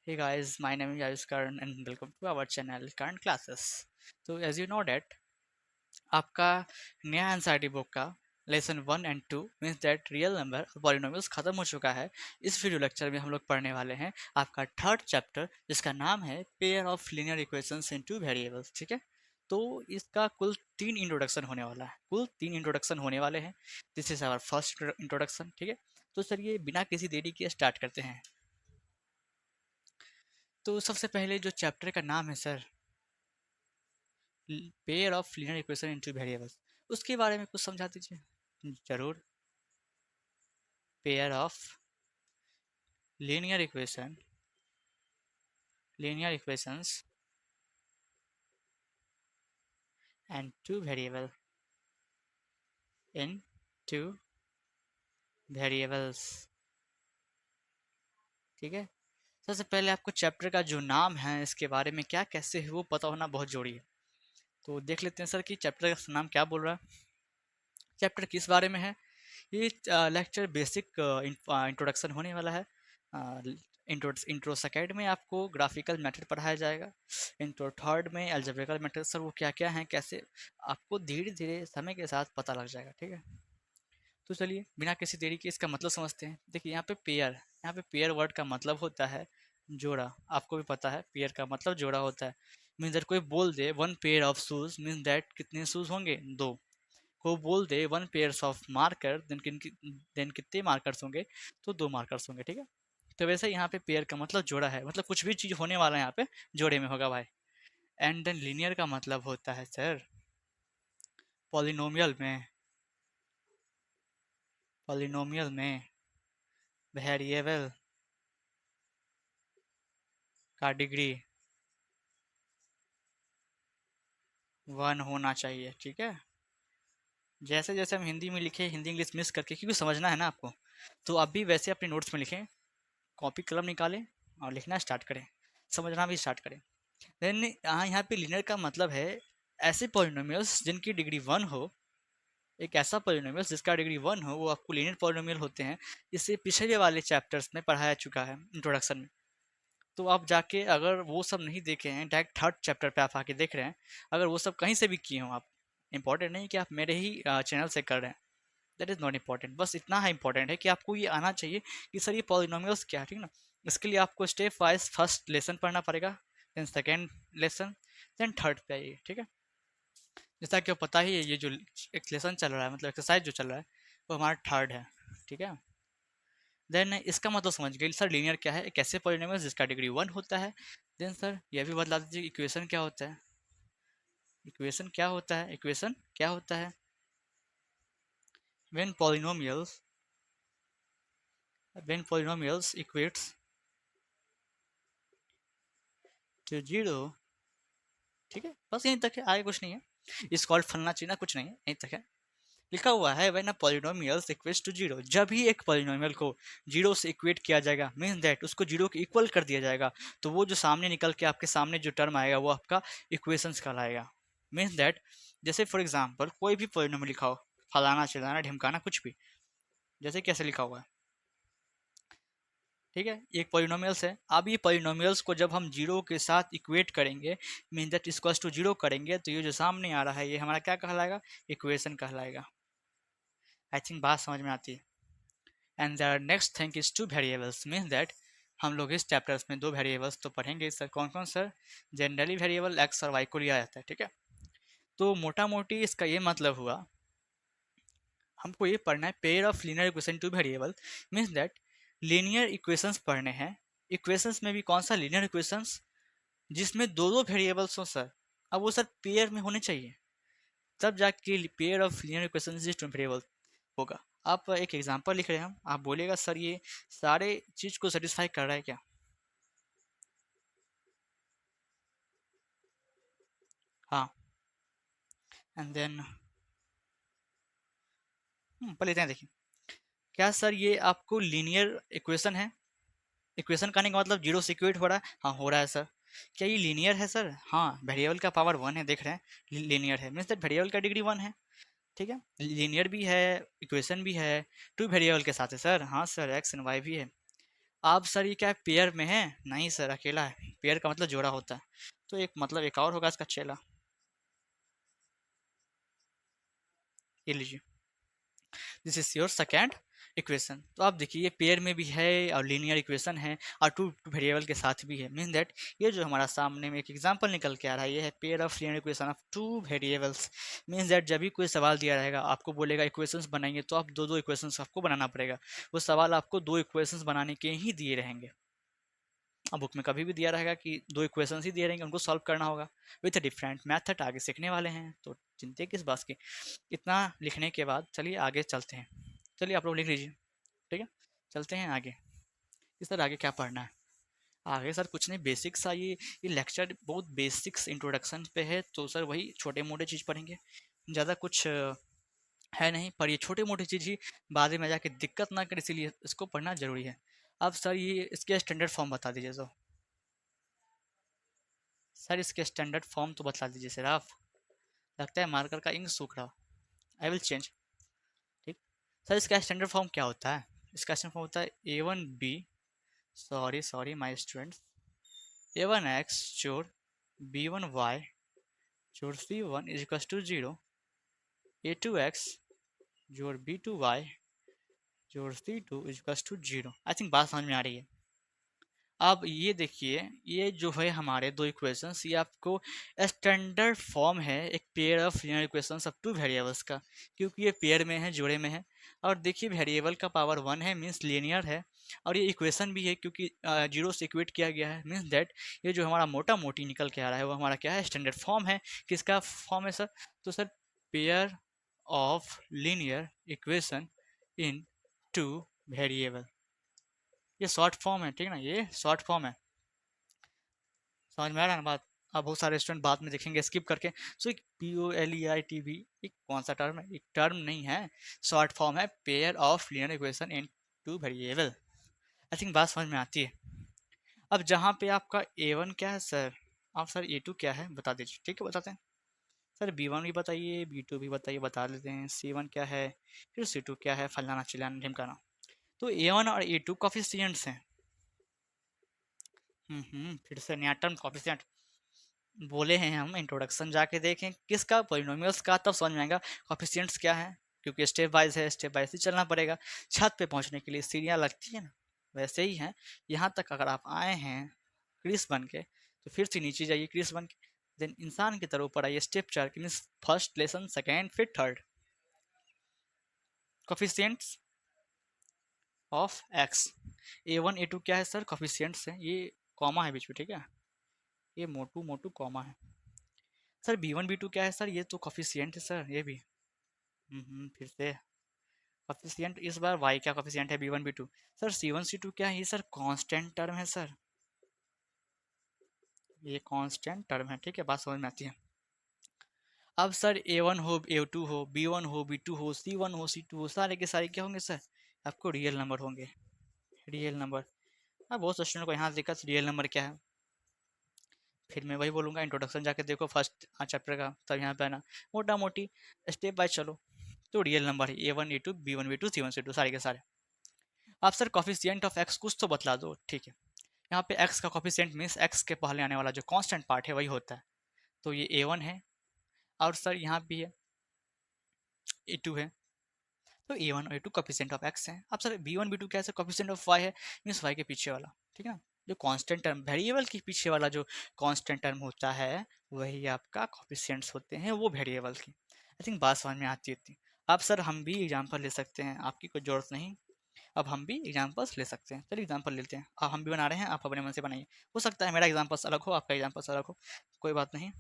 Hey guys, my name is Ayush Karan and welcome to our channel Current Classes. तो as you know that आपका नया NCERT book का lesson 1 and 2 means that real number और polynomials खत्म हो चुका है। इस वीडियो लेक्चर में हम लोग पढ़ने वाले हैं आपका थर्ड चैप्टर जिसका नाम है pair of linear equations in two variables. ठीक है, तो इसका कुल 3 इंट्रोडक्शन होने वाला है। कुल 3 इंट्रोडक्शन होने वाले हैं। This is our first introduction. ठीक है, तो सर ये बिना किसी देरी के स्टार्ट करते हैं। तो सबसे पहले जो चैप्टर का नाम है sir pair of linear equation into variables, उसके बारे में कुछ समझा दीजिए। जरूर। Pair of linear equation linear equations and two variable in two variables. ठीक है, सबसे पहले आपको चैप्टर का जो नाम है इसके बारे में क्या कैसे है वो पता होना बहुत जरूरी है। तो देख लेते हैं सर कि चैप्टर का नाम क्या बोल रहा है, चैप्टर किस बारे में है। ये लेक्चर बेसिक इंट्रोडक्शन होने वाला है। इंट्रो सेकेंड में आपको ग्राफिकल मेथड पढ़ाया जाएगा। इंट्रो थर्ड में अलजेब्रिकल मेथड सर वो क्या क्या हैं कैसे आपको धीरे धीरे समय के साथ पता लग जाएगा। ठीक है, तो चलिए बिना किसी देरी के इसका मतलब समझते हैं। देखिए यहाँ पे पेयर वर्ड का मतलब होता है जोड़ा। आपको भी पता है पेयर का मतलब जोड़ा होता है। मीन्स दैट कोई बोल दे 1 pair of shoes means that कितने शूज होंगे, 2। को बोल दे 1 पेयर्स ऑफ मार्कर देन कितने मार्कर्स होंगे, तो 2 मार्कर्स होंगे। ठीक है, तो वैसे यहाँ पे पेयर का मतलब जोड़ा है, मतलब कुछ भी चीज होने वाला है यहाँ पे जोड़े में होगा भाई। एंड देन लीनियर का मतलब होता है सर पॉलिनोमियल में पॉलिनोमियल में वेरिएबल का डिग्री 1 होना चाहिए। ठीक है, जैसे जैसे हम हिंदी में लिखे हिंदी इंग्लिश मिक्स करके, क्योंकि समझना है ना आपको, तो आप भी वैसे अपने नोट्स में लिखें, कॉपी कलम निकालें और लिखना स्टार्ट करें, समझना भी स्टार्ट करें। देन यहाँ पे लीनियर का मतलब है ऐसे पॉलिनोमियल्स जिनकी डिग्री 1 हो। एक ऐसा पॉलिनोमियल्स जिसका डिग्री 1 हो वो आपको लीनियर पॉलिनोमियल होते हैं। इसे पिछले वाले चैप्टर्स में पढ़ाया चुका है इंट्रोडक्शन में। तो आप जाके अगर वो सब नहीं देखे हैं, डायरेक्ट थर्ड चैप्टर पे आप आके देख रहे हैं, अगर वो सब कहीं से भी किए हों आप, इंपॉर्टेंट नहीं कि आप मेरे ही चैनल से कर रहे हैं, दैट इज़ नॉट इम्पॉर्टेंट। बस इतना है इंपॉर्टेंट है कि आपको ये आना चाहिए कि सर ये पॉलिनोमियल्स क्या है। ठीक ना, इसके लिए आपको स्टेप वाइज फर्स्ट लेसन पढ़ना पड़ेगा, then second lesson, then third पे आइए। ठीक है, जैसा कि आपको पता ही है ये जो एक लेसन चल रहा है, मतलब एक्सरसाइज जो चल रहा है, वो हमारा थर्ड है। ठीक है, देन इसका मतलब समझ गए सर लीनियर क्या है, एक ऐसे पॉलिनोमियल जिसका डिग्री 1 होता है। देन सर ये भी बतला दीजिए इक्वेशन क्या होता है। इक्वेशन क्या होता है, इक्वेशन क्या होता है when polynomials equates to zero. ठीक है, बस यहीं तक है, आगे कुछ नहीं है। इस कॉल्ड फलना चीना कुछ नहीं है, यहीं तक है। लिखा हुआ है when a polynomials equates to zero, जब ही एक पॉलिनोमियल को जीरो से इक्वेट किया जाएगा मीन्स दैट उसको जीरो के इक्वल कर दिया जाएगा, तो वो जो सामने निकल के आपके सामने जो टर्म आएगा वो आपका इक्वेशंस कहलाएगा। मीन्स दैट जैसे फॉर एग्जांपल कोई भी पॉलिनोमियल लिखा हो, फलाना चिलाना ढिमकाना कुछ भी, जैसे कैसे लिखा हुआ है। ठीक है, एक पॉलिनोमियल्स है। अब ये पॉलिनोमियल्स को जब हम जीरो के साथ इक्वेट करेंगे mean that equals to zero करेंगे, तो ये जो सामने आ रहा है ये हमारा क्या कहलाएगा, इक्वेशन कहलाएगा। आई थिंक बात समझ में आती है। And there next thing is two variables means that हम लोग इस चैप्टर्स में 2 वेरिएबल्स तो पढ़ेंगे सर। कौन कौन सर, जनरली वेरिएबल एक्स और वाई को लिया जाता है। ठीक है, तो मोटा मोटी इसका ये मतलब हुआ हमको ये पढ़ना है pair of linear equation two variable means that linear equations पढ़ने हैं। इक्वेशंस में भी कौन सा लीनियर इक्वेशंस जिसमें दो दो वेरिएबल्स हो सर। अब वो सर पेयर में होने चाहिए, तब जाके pair of linear equations two variable होगा। आप एक एग्जांपल लिख रहे हैं, हम आप बोलेगा सर ये सारे चीज को सेटिस्फाई कर रहा है क्या। हाँ, एंड देन पहले इतना देखिए, क्या सर ये आपको लीनियर इक्वेशन है। इक्वेशन करने का मतलब जीरो से इक्वेट हो रहा है, हाँ हो रहा है सर। क्या ये लीनियर है सर, हाँ वेरिएबल का पावर 1 है, देख रहे हैं लीनियर है मीन्स दैट वेरिएबल का डिग्री 1 है। ठीक है, लीनियर भी है, इक्वेशन भी है, 2 वेरिएबल के साथ है सर, हाँ सर एक्स एंड वाई भी है। आप सर ये क्या पेयर में है? नहीं सर, अकेला है। पेयर का मतलब जोड़ा होता है, तो एक मतलब एक और होगा इसका चेला। ये लीजिए, this is your second equation. तो आप देखिए ये पेयर में भी है और लीनियर इक्वेशन है और टू वेरिएबल के साथ भी है। मीन दैट ये जो हमारा सामने में एक एग्जांपल निकल के आ रहा है, ये है pair of linear equation of to variables. Means that जब भी कोई सवाल दिया रहेगा, आपको बोलेगा इक्वेशंस बनाइए, तो आप दो दो इक्वेशंस आपको बनाना पड़ेगा। वो सवाल आपको दो इक्वेशंस बनाने के ही दिए रहेंगे। अब बुक में कभी भी दिया रहेगा कि दो इक्वेशंस ही दिए रहेंगे, उनको सॉल्व करना होगा विथ डिफरेंट मैथड। आगे सीखने वाले हैं तो चिंता किस बात की। इतना लिखने के बाद चलिए आगे चलते हैं। चलिए आप लोग लिख लीजिए, ठीक है। चलते हैं आगे। इस सर आगे क्या पढ़ना है? आगे सर कुछ नहीं, बेसिक सा ये लेक्चर बहुत बेसिक्स इंट्रोडक्शन पे है, तो सर वही छोटे मोटे चीज़ पढ़ेंगे। ज़्यादा कुछ है नहीं, पर ये छोटे मोटे चीज़ ही बाद में जाके दिक्कत ना करे, इसीलिए इसको पढ़ना जरूरी है। अब सर ये इसके स्टैंडर्ड फॉर्म बता दीजिए। सर इसके स्टैंडर्ड फॉर्म तो बता दीजिए सर आप। लगता है मार्कर का इंक सूख रहा। I will change. ठीक। सर इसका स्टैंडर्ड फॉर्म क्या होता है? इसका स्टैंडर्ड फॉर्म होता है A1B, sorry sorry my students, A1X जोड़ B1Y जोड़ C1 is equal to 0, A2X जोड़ B2Y जोड़ C2 is equal to 0। I think बात समझ में आ रही है। अब ये देखिए, ये जो है हमारे दो इक्वेशंस, ये आपको स्टैंडर्ड फॉर्म है एक pair of linear equations of to variables का, क्योंकि ये पेयर में है, जोड़े में है। और देखिए वेरिएबल का पावर 1 है, मीन्स लीनियर है। और ये इक्वेशन भी है क्योंकि जीरो से इक्वेट किया गया है। मीन्स दैट ये जो हमारा मोटा मोटी निकल के आ रहा है वो हमारा क्या है? स्टैंडर्ड फॉर्म है। किसका फॉर्म है सर? तो sir pair of linear equation in two variable, ये शॉर्ट फॉर्म है, ठीक है ना, ये शॉर्ट फॉर्म है। समझ में आ रहा है ना बात? अब बहुत सारे स्टूडेंट बाद में देखेंगे स्किप करके। सो एक POLEITV एक कौन सा टर्म है? एक टर्म नहीं है, शॉर्ट फॉर्म है pair of linear equation in two variable. I think बात समझ में आती है। अब जहाँ पे आपका A1 क्या है सर, आप सर A2 क्या है बता दीजिए। ठीक है, बताते हैं। सर B1 भी बताइए, B2 भी बताइए, बता देते हैं। C1 क्या है, फिर C2 क्या है, फलाना चिलाना ढिमकाना। तो A1 और A2 कॉफिशिएंट्स हैं। फिर से नया टर्म कॉफिशिएंट बोले हैं हम। इंट्रोडक्शन जाके देखें किसका, पॉलिनोमियल्स का, तब समझ में आएगा कॉफिशिएंट्स क्या है। क्योंकि स्टेप वाइज है, स्टेप वाइज ही चलना पड़ेगा। छत पे पहुंचने के लिए सीढ़ियाँ लगती है ना, वैसे ही है। यहाँ तक अगर आप आए हैं क्रिस बन के, तो फिर से नीचे जाइए क्रिस बन के, देन इंसान की तरह ऊपर आइए स्टेप 4 के, मीन्स फर्स्ट लेसन, सेकेंड, फिर third. Coefficients of x, A1 A2 क्या है सर? कॉफिशिएंट्स है। ये कॉमा है बीच में, ठीक है, ये मोटू मोटू कॉमा है। सर B1 B2 क्या है सर? ये तो कॉफिशिएंट है सर, ये भी। फिर से कॉफिशिएंट, इस बार y का कॉफिशिएंट है B1 B2। Sir C1 C2 क्या है? ये सर कांस्टेंट टर्म है सर, ये कांस्टेंट टर्म है। ठीक है, बात समझ में आती है। अब सर A1 हो, A2 हो, B1 हो, B2 हो, C1 हो, C2 हो, सारे के सारे क्या होंगे सर? आपको रियल नंबर होंगे। Real number. अब बहुत स्टूडेंट को यहाँ दिक्कत, रियल नंबर क्या है? फिर मैं वही बोलूँगा, इंट्रोडक्शन जाके देखो फर्स्ट चैप्टर का, तब यहाँ पे आना। मोटा मोटी स्टेप बाय चलो। तो रियल नंबर है A1 A2 B1 B2 C1 C2 सारे के सारे। आप सर कॉफिशिएंट ऑफ एक्स कुछ तो बतला दो। ठीक है, यहाँ पे एक्स का कॉफिशिएंट मीन्स एक्स के पहले आने वाला जो कांस्टेंट पार्ट है वही होता है। तो ये A1 है, और सर यहाँ भी है A2 है। तो A1 और A2 कॉफिशिएंट ऑफ एक्स है। अब सर B1 B2 कैसे? कॉफिशिएंट ऑफ वाई है, मीन्स वाई के पीछे वाला, ठीक है ना। जो कांस्टेंट टर्म, वेरिएबल के पीछे वाला जो कांस्टेंट टर्म होता है, वही आपका कॉफिशिएंट्स होते हैं, वो वेरिएबल की। आई थिंक बात समझ में आती होती। अब सर हम भी एग्जांपल ले सकते हैं, आपकी कोई जरूरत नहीं। अब हम भी एग्जांपल्स ले सकते हैं। चलिए एग्जांपल लेते हैं। अब हम भी बना रहे हैं, आप अपने मन से बनाइए। हो सकता है मेरा एग्जांपल्स अलग हो, आपका एग्जांपल्स अलग हो, कोई बात नहीं।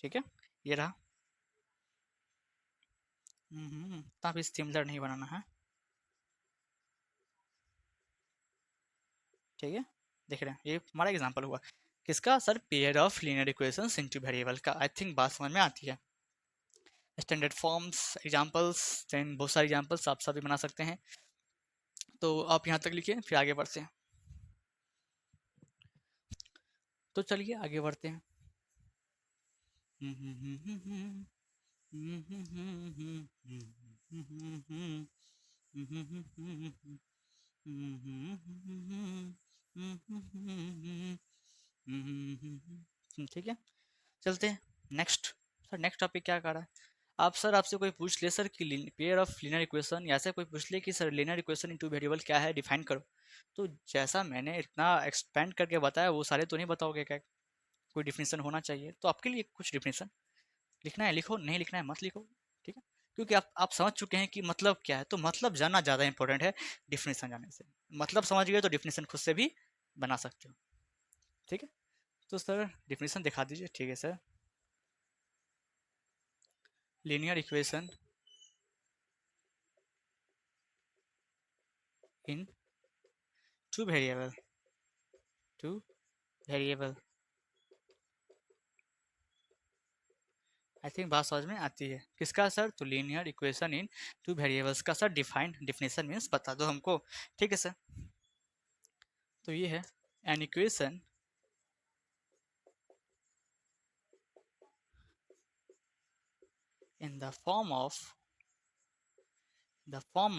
ठीक है, ये रहा। तब इस सिमिलर नहीं बनाना है, ठीक है। देख रहे हैं, ये हमारा एग्जांपल हुआ किसका sir? Pair of linear equations in two variable का। आई थिंक बात समझ में आती है। स्टैंडर्ड फॉर्म्स, एग्जांपल्स, देन बहुत सारे एग्जांपल्स आप सभी बना सकते हैं। तो आप यहाँ तक लिखिए, फिर आगे बढ़ते हैं। तो चलिए आगे बढ़ते हैं। ठीक है, चलते हैं नेक्स्ट। सर नेक्स्ट टॉपिक क्या कर रहा है आप? सर आपसे कोई पूछ ले सर कि पेयर ऑफ लीनियर इक्वेशन, या ऐसा कोई पूछ ले कि sir linear equation in two variable क्या है, डिफाइन करो। तो जैसा मैंने इतना एक्सपेंड करके बताया वो सारे तो नहीं बताओगे क्या? कोई डिफिनेशन होना चाहिए, तो आपके लिए कुछ डिफिनेशन लिखना है लिखो, नहीं लिखना है मत लिखो। ठीक है, क्योंकि आप समझ चुके हैं कि मतलब क्या है, तो मतलब जानना ज़्यादा इंपॉर्टेंट है डिफिनेशन जानने से। मतलब समझ गए तो डिफिनेशन खुद से भी बना सकते हो। ठीक है, तो सर डिफिनेशन दिखा दीजिए। ठीक है sir, linear equation in two variable, two variable. I think बात समझ में आती है। किसका सर? तो linear equation in two variables का सर डिफाइंड डिफिनेशन मीन्स बता दो हमको। ठीक है सर, तो ये है an equation in the form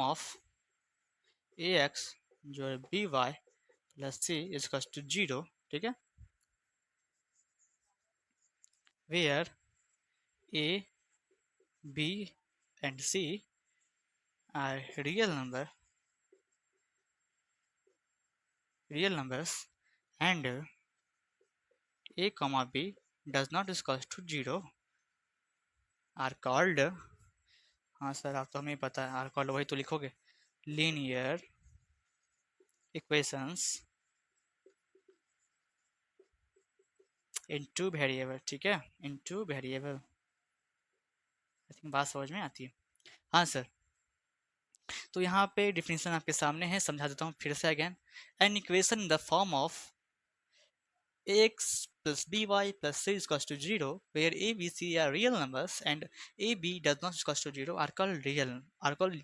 of a x जो है b y plus c is to zero. ठीक है, where a b and c are real numbers and a comma b does not is equals to zero are called. हाँ sir आप तो हमें पता है, आर कॉल्ड वही तो लिखोगे, लीनियर इक्वेशंस इन टू वेरिएबल। ठीक है, इन टू वेरिएबल। आई थिंक बात समझ में आती है। हाँ सर, तो यहाँ पे डिफिनेशन आपके सामने है, समझा देता हूँ फिर से again. N equation in the form of ax plus by plus c is equals to 0 where a b c are real numbers and a b does not is equals to 0 are called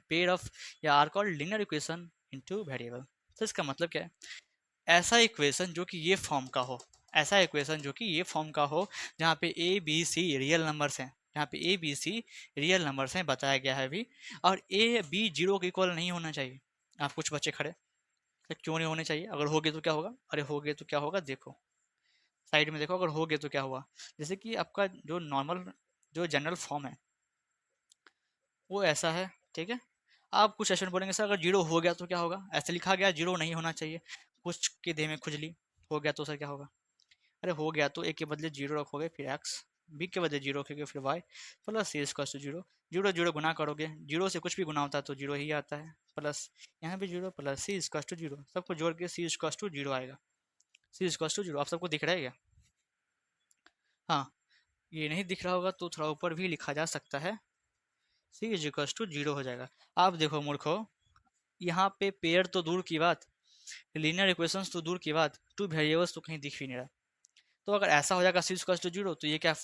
pair of या are called linear equation into variable। तो इसका मतलब क्या है? ऐसा equation जो कि ये फॉर्म का हो, ऐसा इक्वेशन जो कि ये फॉर्म का हो जहाँ पे a b c real numbers हैं, जहाँ पे a b c real numbers हैं बताया गया है अभी, और ए बी जीरो के इक्वल नहीं होना चाहिए। आप कुछ बच्चे खड़े, क्यों नहीं होने चाहिए? अगर हो गए तो क्या होगा? अरे हो गए तो क्या होगा, देखो साइड में देखो, अगर हो गए तो क्या हुआ। जैसे कि आपका जो नॉर्मल जो जनरल फॉर्म है वो ऐसा है। ठीक है, आप कुछ ऐसे बोलेंगे सर अगर जीरो हो गया तो क्या होगा, ऐसे लिखा गया जीरो नहीं होना चाहिए, कुछ के देह में खुजली, हो गया तो सर क्या होगा? अरे हो गया तो ए के बदले जीरो रखोगे, फिर एक्स, बी के बदले जीरो रखोगे, फिर वाई प्लस सी इसका जीरो। जीरो जीरो गुना करोगे, जीरो से कुछ भी गुना होता है तो जीरो ही आता है, प्लस यहाँ भी जीरो प्लस सी इसका जीरो, सबको जोड़ के सी इसका जीरो आएगा। सी इसका जीरो आप सबको दिख रहा है क्या? हाँ, ये नहीं दिख रहा होगा तो थोड़ा ऊपर भी लिखा जा सकता है, सी इज इक्वल्स टू जीरो हो जाएगा। आप देखो मूर्खो, यहाँ पे पेयर तो दूर की बात, लीनियर इक्वेशंस तो दूर की बात, टू वेरिएबल्स तो कहीं दिख भी नहीं रहा। तो अगर ऐसा हो जाएगा सी इक्वल्स टू जीरो, तो ये क्या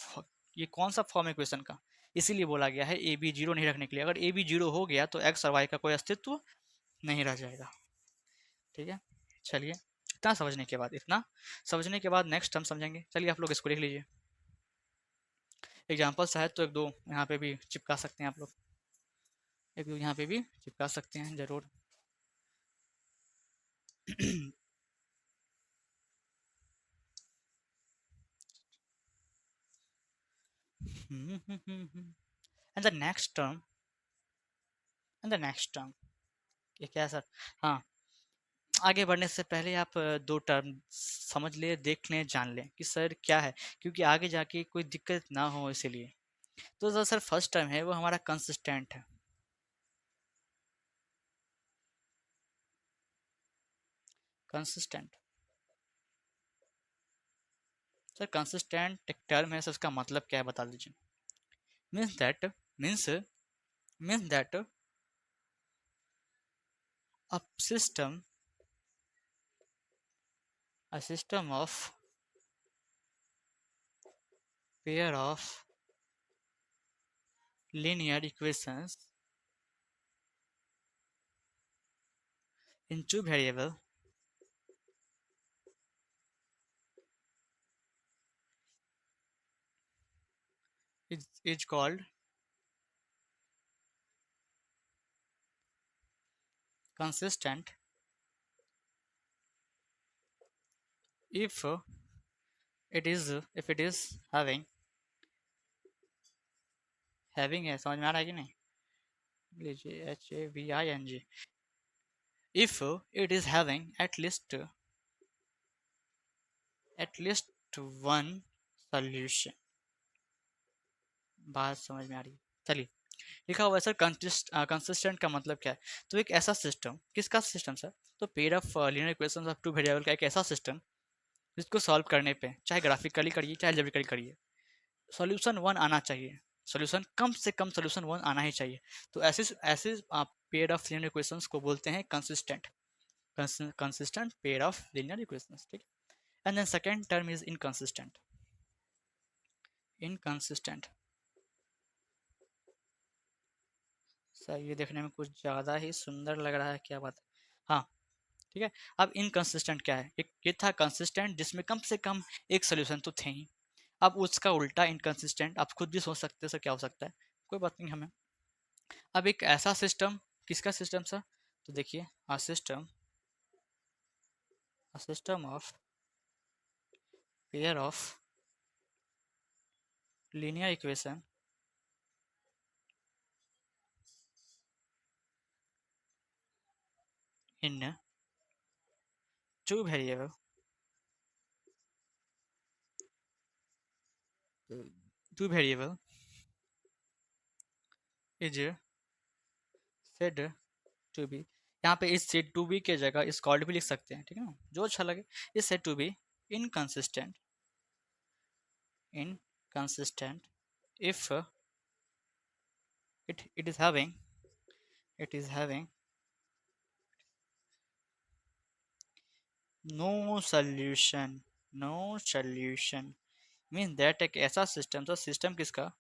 ये कौन सा फॉर्म है इक्वेशन का? इसीलिए बोला गया है ए बी जीरो नहीं रखने के लिए। अगर ए बी जीरो हो गया तो एक्स और वाई का कोई अस्तित्व नहीं रह जाएगा। ठीक है, चलिए इतना समझने के बाद नेक्स्ट हम समझेंगे। चलिए आप लोग इसको लिख लीजिए, एग्जाम्पल्स है तो एक दो यहाँ पे भी चिपका सकते हैं आप लोग, एक दो यहाँ पे भी चिपका सकते हैं जरूर। एंड द नेक्स्ट टर्म, ये क्या है सर? हाँ, आगे बढ़ने से पहले आप दो टर्म समझ ले, देख लें, जान लें कि सर क्या है, क्योंकि आगे जाके कोई दिक्कत ना हो इसीलिए। तो जो सर फर्स्ट टर्म है वो हमारा कंसिस्टेंट है। कंसिस्टेंट, सर कंसिस्टेंट एक टर्म है, सर उसका मतलब क्या है बता दीजिए। Means that means means that a system a system of pair of linear equations in two variable is called consistent if it is having है, समझ में आ रहा है कि नहीं? लीजिए HAVING, if it is having at least one solution। बात समझ में आ रही है? चलिए, लिखा हुआ है सर कंसिस्टेंट का मतलब क्या है? तो एक ऐसा सिस्टम, किसका सिस्टम सर? तो pair of linear equations of two variable का एक ऐसा सिस्टम जिसको सॉल्व करने पे चाहे ग्राफिकली करिए चाहे अलजेब्रिकली करिए, सॉल्यूशन वन आना चाहिए। सॉल्यूशन कम से कम सॉल्यूशन वन आना ही चाहिए। तो ऐसे ऐसे पेयर ऑफ लीनियर इक्वेशंस को बोलते हैं consistent. Consistent pair of linear equations, ठीक है। And then second term is inconsistent. Inconsistent sir ये देखने में कुछ ज़्यादा ही सुंदर लग रहा है, क्या बात है? हाँ, ठीक है। अब इनकंसिस्टेंट क्या है? एक ये था कंसिस्टेंट जिसमें कम से कम एक सोल्यूशन तो थे ही। अब उसका उल्टा इनकंसिस्टेंट, आप खुद भी सोच सकते हैं सर क्या हो सकता है, कोई बात नहीं हमें। अब एक ऐसा सिस्टम, किसका सिस्टम सर? तो देखिए a system of pair of linear equation in two variable two variable is said to be. यहाँ पे इस सेड टू बी के जगह इस कॉल्ड भी लिख सकते हैं, ठीक है ना, जो अच्छा लगे। इस said to be inconsistent inconsistent if it is having no solution means that एक ऐसा सिस्टम, तो सिस्टम किसका?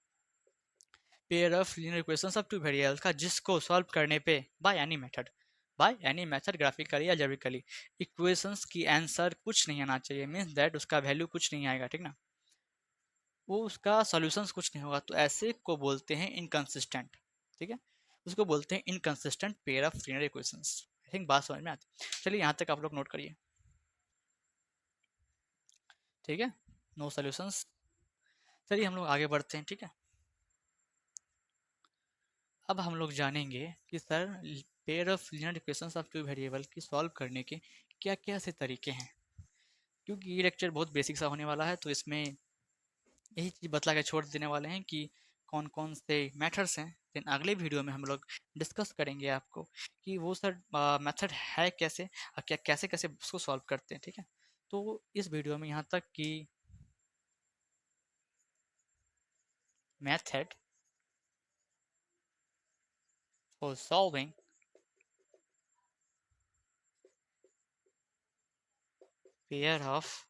Pair of linear equations of to variables का, जिसको सॉल्व करने पे बाय एनी मेथड ग्राफिकली या जेब्रिकली इक्वेशंस की आंसर कुछ नहीं आना चाहिए, मीन्स दैट उसका वैल्यू कुछ नहीं आएगा, ठीक ना, वो उसका सॉल्यूशंस कुछ नहीं होगा, तो ऐसे को बोलते हैं इनकंसिस्टेंट, ठीक है। उसको बोलते हैं inconsistent pair of linear equations. I think बात समझ में आती है। चलिए यहाँ तक आप लोग नोट करिए, ठीक है। No solutions. चलिए हम लोग आगे बढ़ते हैं, ठीक है। अब हम लोग जानेंगे कि sir pair of linear equations of two variable की सॉल्व करने के क्या क्या से तरीके हैं, क्योंकि ये लेक्चर बहुत बेसिक सा होने वाला है, तो इसमें यही चीज़ बतला के छोड़ देने वाले हैं कि कौन कौन से मेथड्स हैं। देन अगले वीडियो में हम लोग डिस्कस करेंगे आपको कि वो सर मेथड है कैसे और क्या कैसे कैसे उसको सॉल्व करते हैं, ठीक है। तो इस वीडियो में यहाँ तक कि method for solving pair of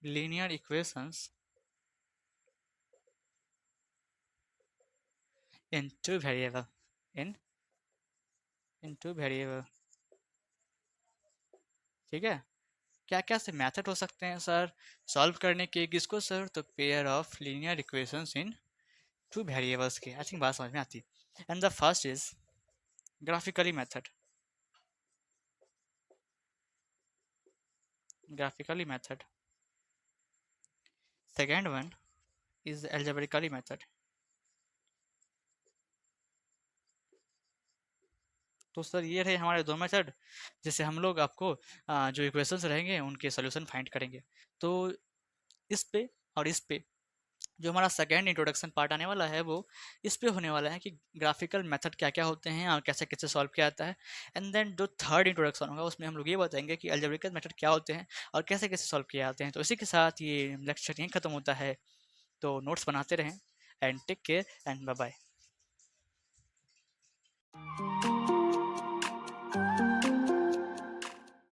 linear equations in two variable in in two variable, ठीक है। क्या क्या से मेथड हो सकते हैं सर सॉल्व करने के, किसको सर? तो pair of linear equations in two variables के। आई थिंक बात समझ में आती है। And the first is graphically method, graphically method। Second one is algebraically method। तो सर ये रहे हमारे दो मेथड, जिससे हम लोग आपको जो इक्वेशंस रहेंगे उनके सॉल्यूशन फाइंड करेंगे। तो इस पे और इस पे जो हमारा सेकेंड इंट्रोडक्शन पार्ट आने वाला है वो इस पे होने वाला है कि ग्राफिकल मेथड क्या क्या होते हैं और कैसे कैसे सॉल्व किया जाता है। एंड देन जो थर्ड इंट्रोडक्शन होगा उसमें हम लोग ये बताएंगे कि अलजेब्रिकल मेथड क्या होते हैं और कैसे कैसे सॉल्व किए जाते हैं। तो इसी के साथ ये लेक्चर यहीं खत्म होता है। तो नोट्स बनाते रहें and take care and bye bye.